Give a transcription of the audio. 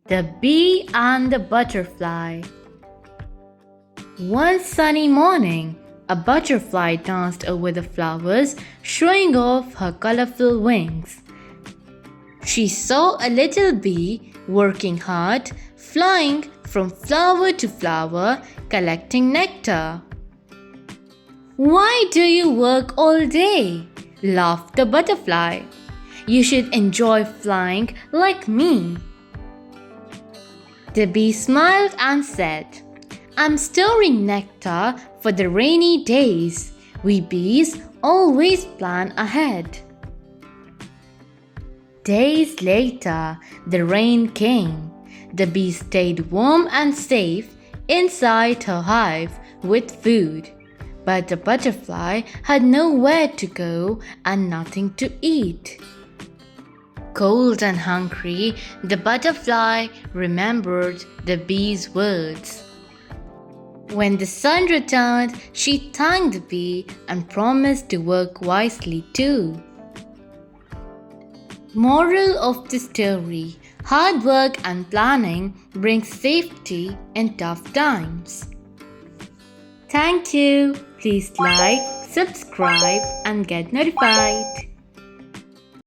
The Bee and the Butterfly. One sunny morning, a butterfly danced over the flowers, showing off her colorful wings. She saw a little bee working hard, flying from flower to flower, collecting nectar. "Why do you work all day?" laughed the butterfly. "You should enjoy flying like me." The bee smiled and said, "I'm storing nectar for the rainy days. We bees always plan ahead." Days later, the rain came. The bee stayed warm and safe inside her hive with food. But the butterfly had nowhere to go and nothing to eat. Cold and hungry, the butterfly remembered the bee's words. When the sun returned, she thanked the bee and promised to work wisely too. Moral of the story: hard work and planning bring safety in tough times. Thank you. Please like, subscribe, and get notified.